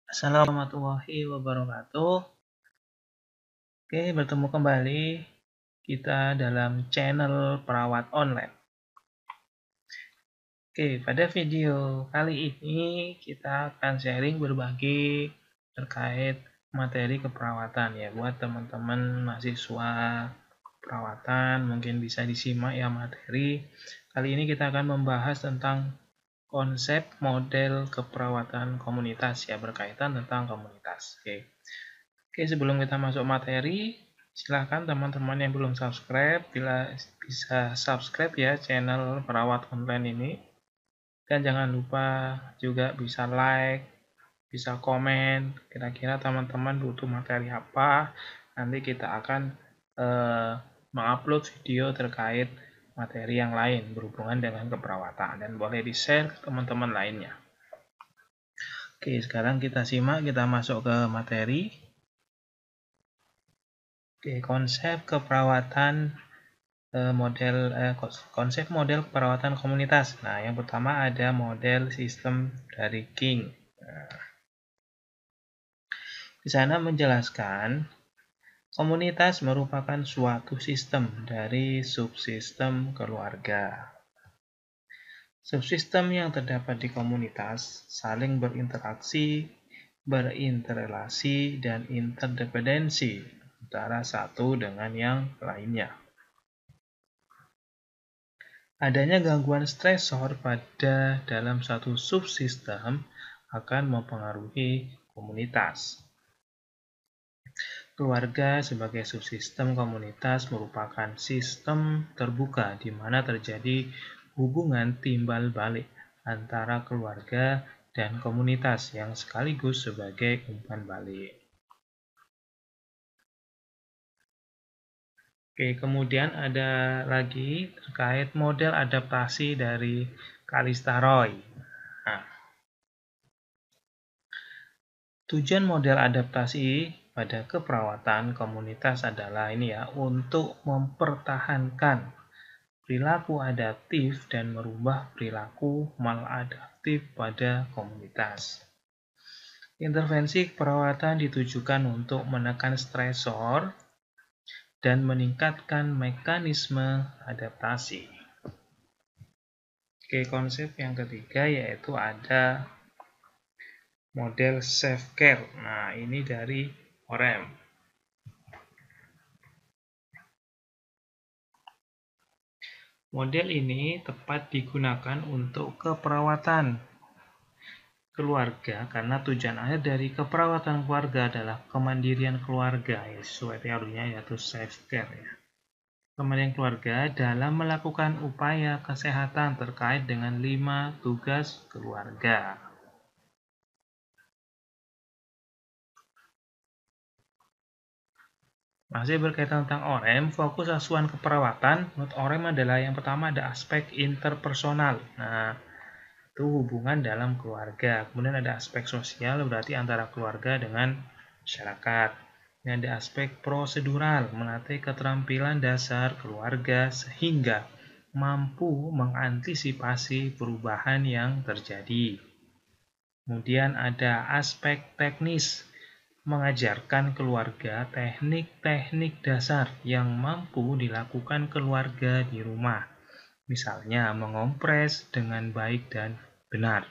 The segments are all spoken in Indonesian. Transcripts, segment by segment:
Assalamualaikum warahmatullahi wabarakatuh. Oke, bertemu kembali kita dalam channel Perawat Online. Oke, pada video kali ini kita akan sharing berbagi terkait materi keperawatan ya buat teman-teman mahasiswa perawatan. Mungkin bisa disimak ya materi. Kali ini kita akan membahas tentang konsep model keperawatan komunitas ya, berkaitan tentang komunitas. Oke, sebelum kita masuk materi, silahkan teman-teman yang belum subscribe, bisa subscribe ya channel Perawat Online ini. Dan jangan lupa juga bisa like, bisa komen, kira-kira teman-teman butuh materi apa. Nanti kita akan mengupload video terkait materi yang lain berhubungan dengan keperawatan. Dan boleh di-share ke teman-teman lainnya. Oke, sekarang kita simak, kita masuk ke materi. Oke, konsep keperawatan konsep model keperawatan komunitas. Nah, yang pertama ada model sistem dari King. Nah, di sana menjelaskan komunitas merupakan suatu sistem dari subsistem keluarga. Subsistem yang terdapat di komunitas saling berinteraksi, berinterelasi, dan interdependensi antara satu dengan yang lainnya. Adanya gangguan stresor pada dalam satu subsistem akan mempengaruhi komunitas. Keluarga sebagai subsistem komunitas merupakan sistem terbuka di mana terjadi hubungan timbal balik antara keluarga dan komunitas yang sekaligus sebagai umpan balik. Oke, kemudian ada lagi terkait model adaptasi dari Kalista Roy. Nah, tujuan model adaptasi pada keperawatan komunitas adalah ini ya, untuk mempertahankan perilaku adaptif dan merubah perilaku maladaptif pada komunitas. Intervensi keperawatan ditujukan untuk menekan stresor dan meningkatkan mekanisme adaptasi. Oke, konsep yang ketiga yaitu ada model self-care. Nah, ini dari OREM. Model ini tepat digunakan untuk keperawatan keluarga karena tujuan akhir dari keperawatan keluarga adalah kemandirian keluarga ya, sesuai teorinya yaitu self-care ya. Kemandirian keluarga dalam melakukan upaya kesehatan terkait dengan 5 tugas keluarga. Masih berkaitan tentang OREM, fokus asuhan keperawatan menurut OREM adalah yang pertama ada aspek interpersonal. Nah, itu hubungan dalam keluarga. Kemudian ada aspek sosial, berarti antara keluarga dengan masyarakat. Ini ada aspek prosedural, melatih keterampilan dasar keluarga sehingga mampu mengantisipasi perubahan yang terjadi. Kemudian ada aspek teknis, mengajarkan keluarga teknik-teknik dasar yang mampu dilakukan keluarga di rumah. Misalnya mengompres dengan baik dan benar.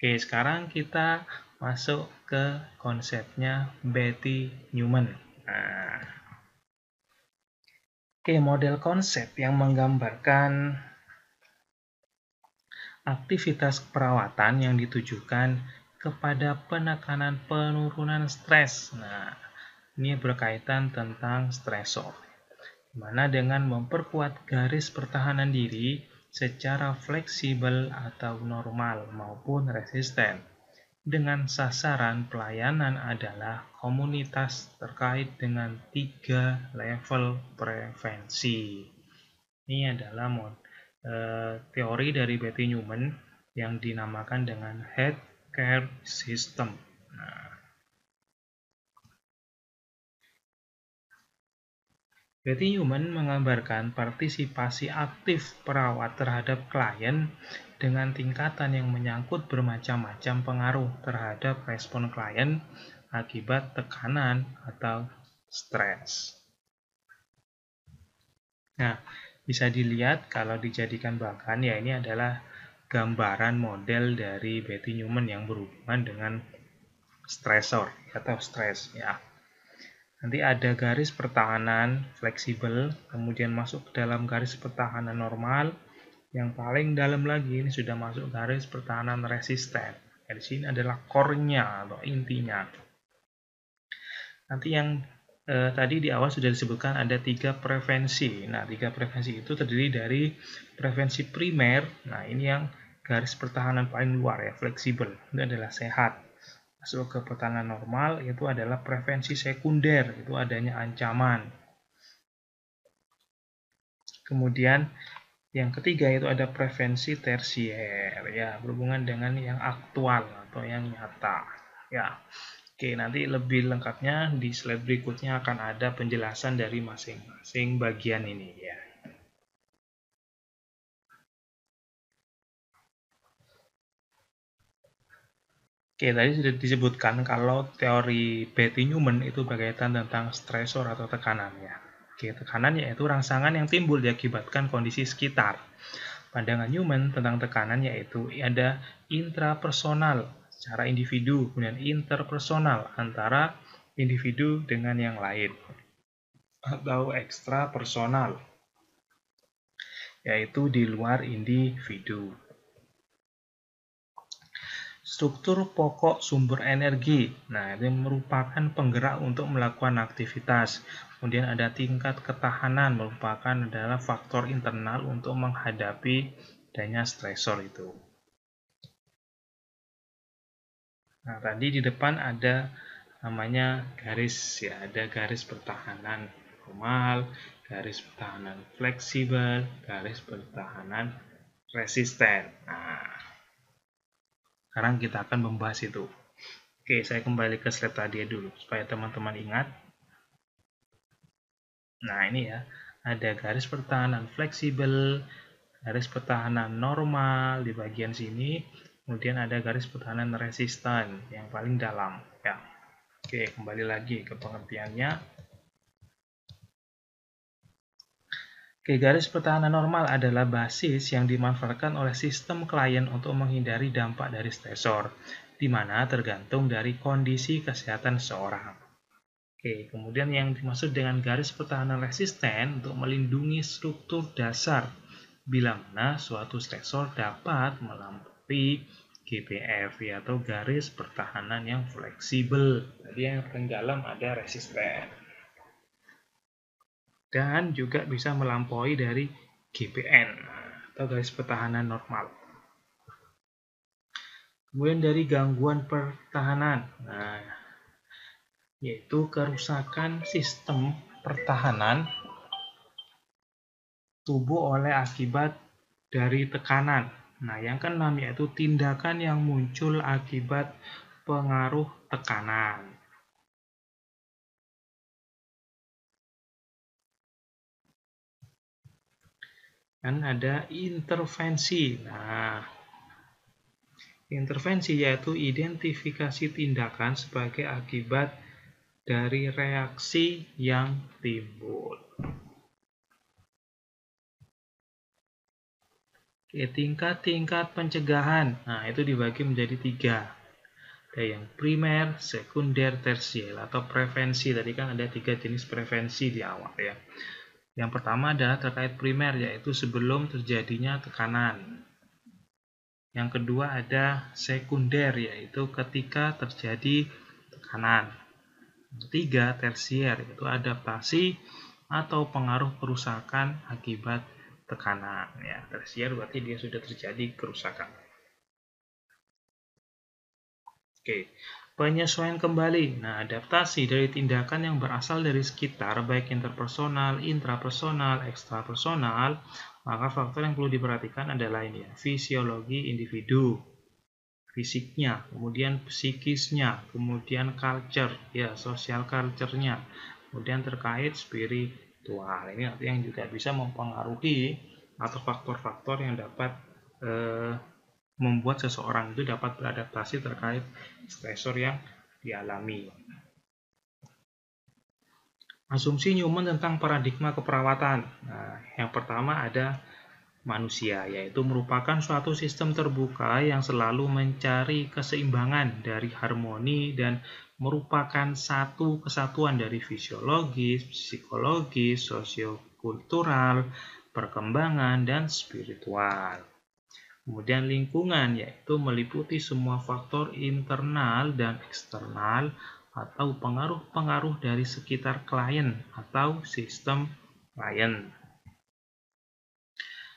Oke, sekarang kita masuk ke konsepnya Betty Newman. Nah, oke, model konsep yang menggambarkan aktivitas keperawatan yang ditujukan kepada penekanan penurunan stres. Nah, ini berkaitan tentang stresor. Dimana dengan memperkuat garis pertahanan diri secara fleksibel atau normal maupun resisten. Dengan sasaran pelayanan adalah komunitas terkait dengan 3 level prevensi. Ini adalah teori dari Betty Newman yang dinamakan dengan Health Care System. Nah, Betty Newman menggambarkan partisipasi aktif perawat terhadap klien dengan tingkatan yang menyangkut bermacam-macam pengaruh terhadap respon klien akibat tekanan atau stres. Nah, bisa dilihat kalau dijadikan bagan, ya ini adalah gambaran model dari Betty Newman yang berhubungan dengan stresor atau stres ya. Nanti ada garis pertahanan fleksibel, kemudian masuk ke dalam garis pertahanan normal, yang paling dalam lagi ini sudah masuk garis pertahanan resisten. Di sini adalah core-nya atau intinya. Nanti yang tadi di awal sudah disebutkan ada 3 prevensi. Nah, 3 prevensi itu terdiri dari prevensi primer. Nah, ini yang garis pertahanan paling luar ya, fleksibel. Itu adalah sehat. Masuk ke pertahanan normal itu adalah prevensi sekunder, itu adanya ancaman. Kemudian yang ketiga itu ada prevensi tersier ya, berhubungan dengan yang aktual atau yang nyata ya. Oke, nanti lebih lengkapnya di slide berikutnya akan ada penjelasan dari masing-masing bagian ini ya. Oke, tadi sudah disebutkan kalau teori Betty Newman itu berkaitan tentang stresor atau tekanan ya. Oke, tekanan yaitu rangsangan yang timbul diakibatkan kondisi sekitar. Pandangan Newman tentang tekanan yaitu ada intrapersonal secara individu, kemudian interpersonal antara individu dengan yang lain, atau ekstrapersonal yaitu di luar individu. Struktur pokok sumber energi. Nah, ini merupakan penggerak untuk melakukan aktivitas. Kemudian ada tingkat ketahanan, merupakan adalah faktor internal untuk menghadapi adanya stresor itu. Nah, tadi di depan ada namanya garis ya, ada garis pertahanan normal, garis pertahanan fleksibel, garis pertahanan resisten. Nah, sekarang kita akan membahas itu. Oke, saya kembali ke slide tadi dulu, supaya teman-teman ingat. Nah, ini ya, ada garis pertahanan fleksibel, garis pertahanan normal di bagian sini, kemudian ada garis pertahanan resisten yang paling dalam. Ya. Oke, kembali lagi ke pengertiannya. Oke, garis pertahanan normal adalah basis yang dimanfaatkan oleh sistem klien untuk menghindari dampak dari stresor, di mana tergantung dari kondisi kesehatan seseorang. Oke, kemudian yang dimaksud dengan garis pertahanan resisten untuk melindungi struktur dasar bila mana suatu stresor dapat melampaui GPF atau garis pertahanan yang fleksibel. Tadi yang paling dalam ada resisten. Dan juga bisa melampaui dari GPN atau garis pertahanan normal. Kemudian dari gangguan pertahanan, yaitu kerusakan sistem pertahanan tubuh oleh akibat dari tekanan. Nah, yang keenam yaitu tindakan yang muncul akibat pengaruh tekanan. Dan ada intervensi. Nah, intervensi yaitu identifikasi tindakan sebagai akibat dari reaksi yang timbul. Oke, tingkat-tingkat pencegahan. Nah, itu dibagi menjadi 3. Ada yang primer, sekunder, tersier atau prevensi. Tadi kan ada 3 jenis prevensi di awal ya. Yang pertama adalah terkait primer, yaitu sebelum terjadinya tekanan. Yang kedua ada sekunder, yaitu ketika terjadi tekanan. Ketiga, tersier, yaitu adaptasi atau pengaruh kerusakan akibat tekanan. Ya, tersier berarti dia sudah terjadi kerusakan. Oke, penyesuaian kembali. Nah, adaptasi dari tindakan yang berasal dari sekitar, baik interpersonal, intrapersonal, ekstrapersonal, maka faktor yang perlu diperhatikan adalah ini ya, fisiologi individu, fisiknya, kemudian psikisnya, kemudian culture, ya, social culture-nya, kemudian terkait spiritual spiritual. Ini nanti yang juga bisa mempengaruhi atau faktor-faktor yang dapat membuat seseorang itu dapat beradaptasi terkait stresor yang dialami. Asumsi Newman tentang paradigma keperawatan. Nah, yang pertama ada manusia, yaitu merupakan suatu sistem terbuka yang selalu mencari keseimbangan dari harmoni dan merupakan satu kesatuan dari fisiologis, psikologis, sosiokultural, perkembangan, dan spiritual. Kemudian lingkungan, yaitu meliputi semua faktor internal dan eksternal atau pengaruh-pengaruh dari sekitar klien atau sistem klien.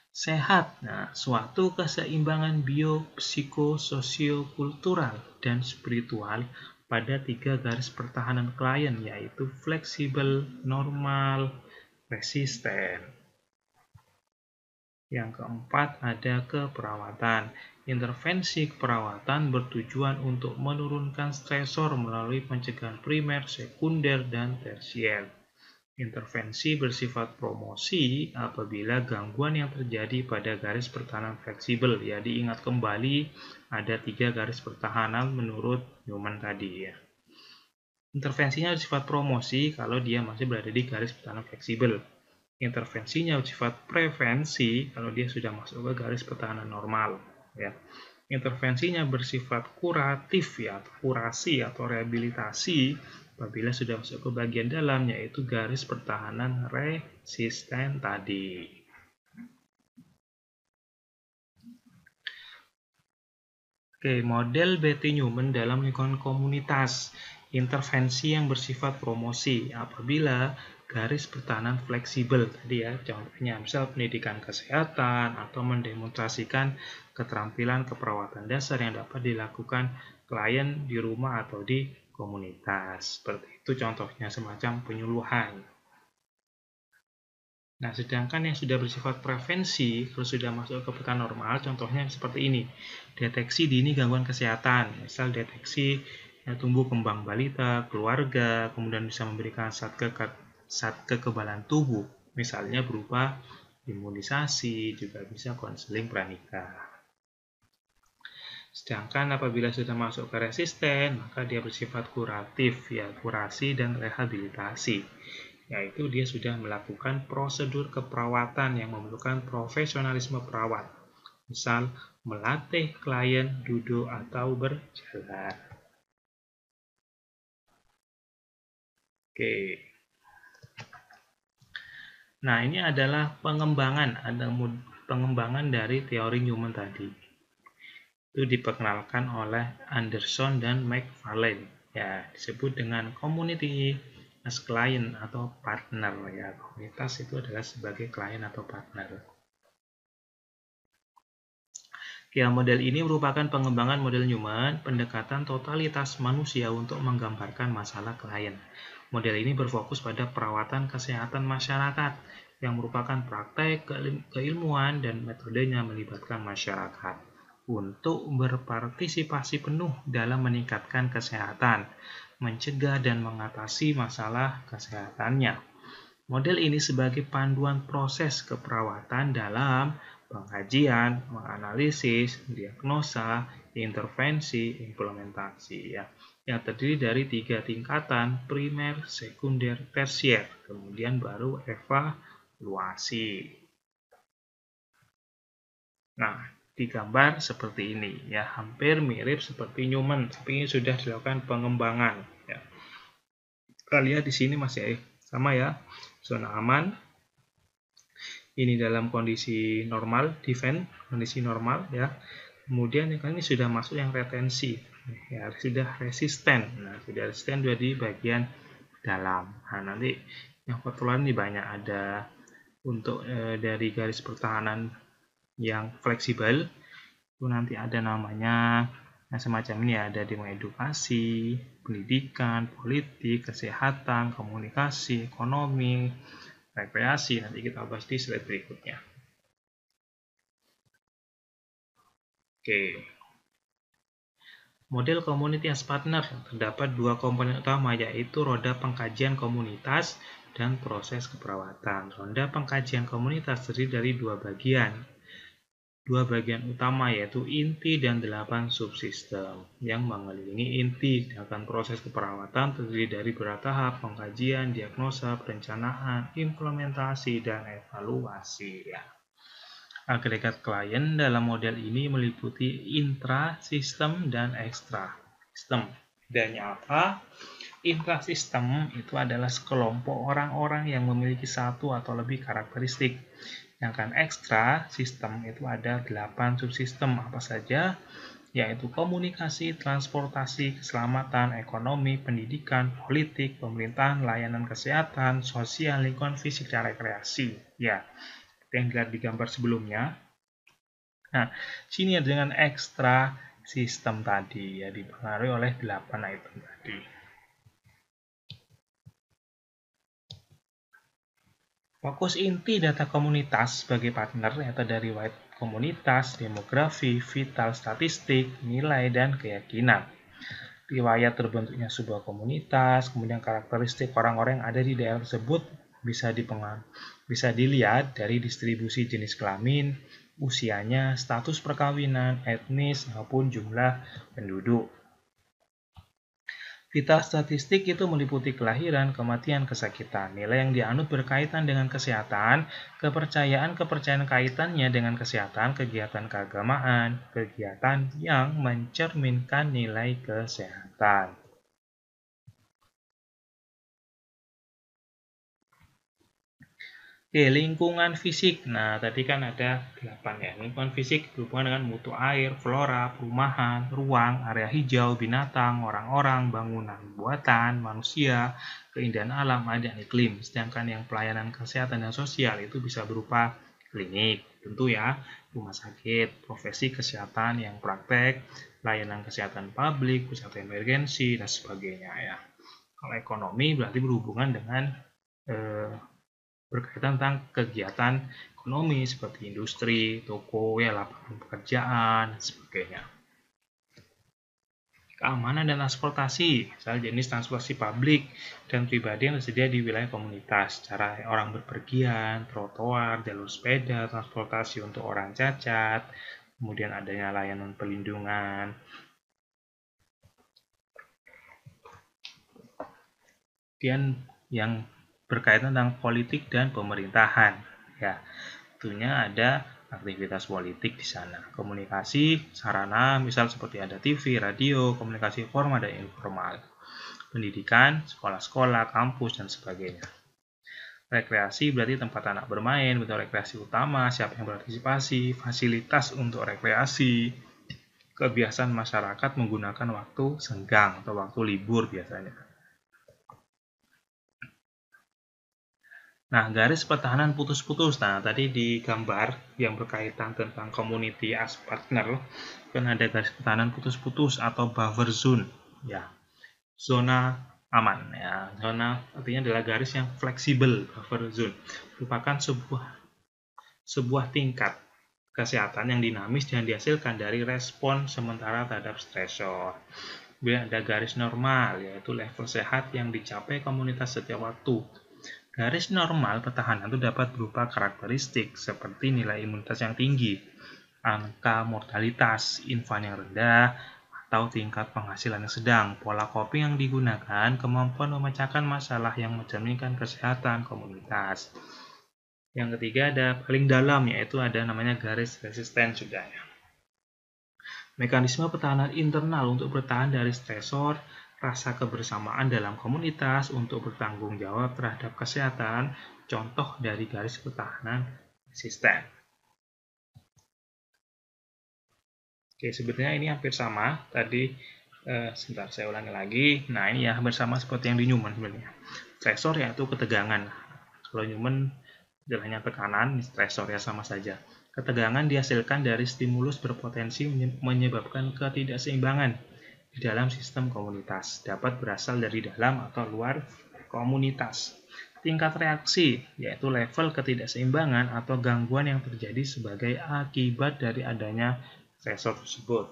Sehat, nah, suatu keseimbangan biopsikososiokultural dan spiritual pada 3 garis pertahanan klien, yaitu fleksibel, normal, resisten. Yang keempat ada keperawatan. Intervensi keperawatan bertujuan untuk menurunkan stresor melalui pencegahan primer, sekunder, dan tersier. Intervensi bersifat promosi apabila gangguan yang terjadi pada garis pertahanan fleksibel. Ya, diingat kembali ada 3 garis pertahanan menurut Newman tadi ya. Intervensinya bersifat promosi kalau dia masih berada di garis pertahanan fleksibel. Intervensinya bersifat prevensi kalau dia sudah masuk ke garis pertahanan normal ya. Intervensinya bersifat kuratif ya, atau kurasi atau rehabilitasi apabila sudah masuk ke bagian dalam, yaitu garis pertahanan resisten tadi. Oke, model Betty Newman dalam lingkungan komunitas. Intervensi yang bersifat promosi apabila garis pertahanan fleksibel tadi ya, contohnya misal pendidikan kesehatan atau mendemonstrasikan keterampilan keperawatan dasar yang dapat dilakukan klien di rumah atau di komunitas. Seperti itu contohnya, semacam penyuluhan. Nah, sedangkan yang sudah bersifat prevensi, kalau sudah masuk ke pertahanan normal, contohnya seperti ini. Deteksi dini gangguan kesehatan, misal deteksi tumbuh kembang balita, keluarga, kemudian bisa memberikan zat kekebalan tubuh, misalnya berupa imunisasi, juga bisa konseling pranikah. Sedangkan apabila sudah masuk ke resisten, maka dia bersifat kuratif, ya, kurasi dan rehabilitasi, yaitu dia sudah melakukan prosedur keperawatan yang memerlukan profesionalisme perawat, misal melatih klien duduk atau berjalan. Oke. Nah, ini adalah pengembangan dari teori Newman tadi. Itu diperkenalkan oleh Anderson dan McFarlane. Ya, disebut dengan community as client atau partner ya. Komunitas itu adalah sebagai klien atau partner. Ya, model ini merupakan pengembangan model Newman, pendekatan totalitas manusia untuk menggambarkan masalah klien. Model ini berfokus pada perawatan kesehatan masyarakat, yang merupakan praktek keilmuan dan metodenya melibatkan masyarakat untuk berpartisipasi penuh dalam meningkatkan kesehatan, mencegah dan mengatasi masalah kesehatannya. Model ini sebagai panduan proses keperawatan dalam pengkajian, menganalisis, diagnosa, intervensi, implementasi ya. Yang terdiri dari 3 tingkatan, primer, sekunder, tersier, kemudian baru evaluasi. Nah, digambar seperti ini ya, hampir mirip seperti Newman, tapi ini sudah dilakukan pengembangan ya. Kita lihat di sini masih sama ya, zona aman. Ini dalam kondisi normal, defend, kondisi normal ya. Kemudian ini sudah masuk yang retensi, ya sudah resisten. Nah, sudah resisten sudah di bagian dalam. Nah, nanti yang faktor ini banyak ada untuk dari garis pertahanan yang fleksibel. Itu nanti ada namanya semacam ini ya, ada di edukasi, pendidikan, politik, kesehatan, komunikasi, ekonomi, rekreasi. Nanti kita bahas di slide berikutnya. Oke. Model community as partner terdapat 2 komponen utama, yaitu roda pengkajian komunitas dan proses keperawatan. Ronda pengkajian komunitas terdiri dari dua bagian utama, yaitu inti dan 8 subsistem yang mengelilingi inti. Sedangkan proses keperawatan terdiri dari beberapa tahap: pengkajian, diagnosa, perencanaan, implementasi, dan evaluasi. Agregat klien dalam model ini meliputi intra-sistem dan ekstra-sistem. Bedanya apa? Intrasistem itu adalah sekelompok orang-orang yang memiliki satu atau lebih karakteristik. Sedangkan ekstra sistem itu ada 8 subsistem apa saja, yaitu komunikasi, transportasi, keselamatan, ekonomi, pendidikan, politik, pemerintahan, layanan kesehatan, sosial, lingkungan fisik, dan rekreasi. Ya, yang dilihat di gambar sebelumnya. Nah, sini dengan ekstra sistem tadi ya dipengaruhi oleh 8 item tadi. Fokus inti data komunitas sebagai partner yaitu dari riwayat komunitas, demografi, vital statistik, nilai, dan keyakinan. Riwayat terbentuknya sebuah komunitas, kemudian karakteristik orang-orang yang ada di daerah tersebut bisa dilihat dari distribusi jenis kelamin, usianya, status perkawinan, etnis, maupun jumlah penduduk. Vital statistik itu meliputi kelahiran, kematian, kesakitan. Nilai yang dianut berkaitan dengan kesehatan, kepercayaan kaitannya dengan kesehatan, kegiatan keagamaan, kegiatan yang mencerminkan nilai kesehatan. Oke, lingkungan fisik. Nah, tadi kan ada 8 ya. Lingkungan fisik berhubungan dengan mutu air, flora, perumahan, ruang, area hijau, binatang, orang-orang, bangunan buatan, manusia, keindahan alam, dan iklim. Sedangkan yang pelayanan kesehatan dan sosial itu bisa berupa klinik, tentu ya, rumah sakit, profesi kesehatan yang praktek, layanan kesehatan publik, pusat emergensi, dan sebagainya ya. Kalau ekonomi berarti berhubungan dengan berkaitan tentang kegiatan ekonomi seperti industri, toko, ya lapangan pekerjaan, dan sebagainya. Keamanan dan transportasi, misalnya jenis transportasi publik dan pribadi yang tersedia di wilayah komunitas, cara orang berpergian, trotoar, jalur sepeda, transportasi untuk orang cacat, kemudian adanya layanan perlindungan. Kemudian yang berkaitan tentang politik dan pemerintahan. Ya, tentunya ada aktivitas politik di sana. Komunikasi, sarana, misal seperti ada TV, radio, komunikasi formal dan informal. Pendidikan, sekolah-sekolah, kampus, dan sebagainya. Rekreasi berarti tempat anak bermain, bentuk rekreasi utama, siapa yang berpartisipasi, fasilitas untuk rekreasi, kebiasaan masyarakat menggunakan waktu senggang atau waktu libur biasanya. Nah, garis pertahanan putus-putus. Nah, tadi di gambar yang berkaitan tentang community as partner, kan ada garis pertahanan putus-putus atau buffer zone. Ya, zona aman. Ya, zona artinya adalah garis yang fleksibel, buffer zone. Merupakan sebuah tingkat kesehatan yang dinamis dan dihasilkan dari respon sementara terhadap stresor. Kemudian ada garis normal, yaitu level sehat yang dicapai komunitas setiap waktu. Garis normal pertahanan itu dapat berupa karakteristik seperti nilai imunitas yang tinggi, angka mortalitas, infan yang rendah, atau tingkat penghasilan yang sedang. Pola coping yang digunakan, kemampuan memecahkan masalah yang mencerminkan kesehatan komunitas. Yang ketiga ada paling dalam, yaitu ada namanya garis resisten sudah ya. Mekanisme pertahanan internal untuk bertahan dari stresor, rasa kebersamaan dalam komunitas untuk bertanggung jawab terhadap kesehatan, contoh dari garis pertahanan resisten. Oke, sebenarnya ini hampir sama. Tadi, sebentar saya ulangi lagi. Nah, ini ya hampir sama seperti yang di Newman sebenarnya. Stresor yaitu ketegangan. Kalau Newman hanya tekanan, stresor ya sama saja. Ketegangan dihasilkan dari stimulus berpotensi menyebabkan ketidakseimbangan di dalam sistem komunitas, dapat berasal dari dalam atau luar komunitas. Tingkat reaksi, yaitu level ketidakseimbangan atau gangguan yang terjadi sebagai akibat dari adanya stresor tersebut.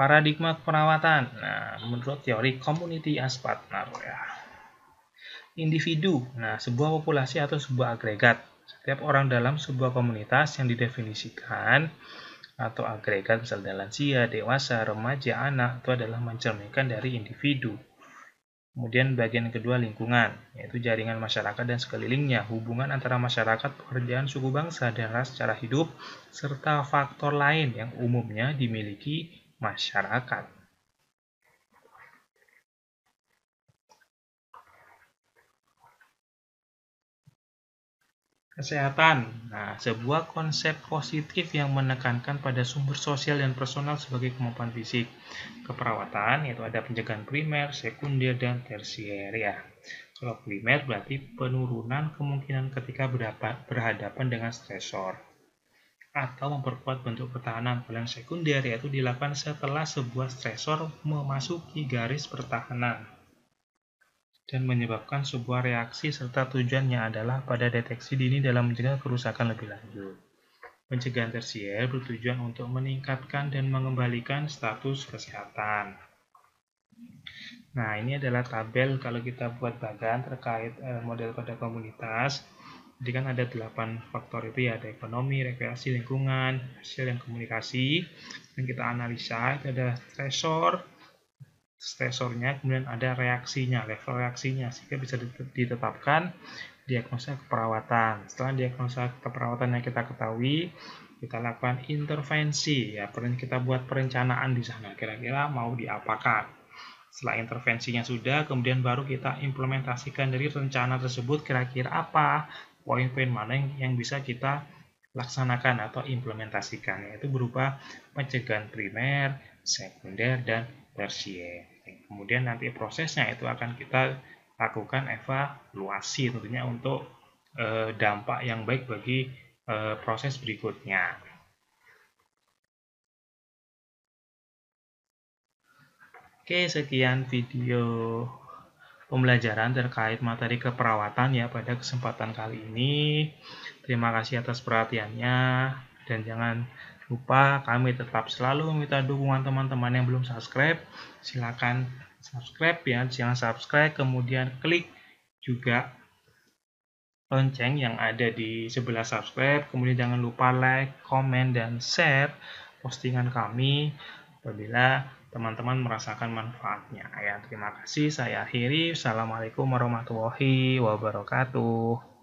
Paradigma keperawatan. Nah, menurut teori community as partner ya. Individu. Nah, sebuah populasi atau sebuah agregat. Setiap orang dalam sebuah komunitas yang didefinisikan atau agregat misalnya lansia, dewasa, remaja, anak itu adalah mencerminkan dari individu. Kemudian bagian kedua lingkungan, yaitu jaringan masyarakat dan sekelilingnya, hubungan antara masyarakat, pekerjaan, suku bangsa, dan ras secara hidup, serta faktor lain yang umumnya dimiliki masyarakat. Kesehatan. Nah, sebuah konsep positif yang menekankan pada sumber sosial dan personal sebagai kemampuan fisik. Keperawatan, yaitu ada pencegahan primer, sekunder, dan tersier ya. Kalau primer berarti penurunan kemungkinan ketika berhadapan dengan stresor atau memperkuat bentuk pertahanan. Kalau yang sekunder yaitu dilakukan setelah sebuah stresor memasuki garis pertahanan dan menyebabkan sebuah reaksi serta tujuannya adalah pada deteksi dini dalam mencegah kerusakan lebih lanjut. Pencegahan tersier bertujuan untuk meningkatkan dan mengembalikan status kesehatan. Nah, ini adalah tabel kalau kita buat bagan terkait model pada komunitas. Jadi kan ada 8 faktor itu ya, ada ekonomi, rekreasi, lingkungan, sosial, dan komunikasi. Dan kita analisa, itu ada stresornya, kemudian ada reaksinya, level reaksinya, sehingga bisa ditetapkan diagnosa keperawatan. Setelah diagnosa keperawatan yang kita ketahui, kita lakukan intervensi, ya, kita buat perencanaan di sana, kira-kira mau diapakan. Setelah intervensinya sudah, kemudian baru kita implementasikan dari rencana tersebut, kira-kira apa poin-poin mana yang bisa kita laksanakan atau implementasikan, yaitu berupa pencegahan primer, sekunder, dan tersier. Kemudian nanti prosesnya itu akan kita lakukan evaluasi tentunya untuk dampak yang baik bagi proses berikutnya. Oke, sekian video pembelajaran terkait materi keperawatan ya pada kesempatan kali ini. Terima kasih atas perhatiannya dan jangan lupa kami tetap selalu meminta dukungan teman-teman yang belum subscribe. Silakan subscribe ya, jangan subscribe kemudian klik juga lonceng yang ada di sebelah subscribe. Kemudian jangan lupa like, komen, dan share postingan kami apabila teman-teman merasakan manfaatnya. Ya, terima kasih. Saya akhiri. Assalamualaikum warahmatullahi wabarakatuh.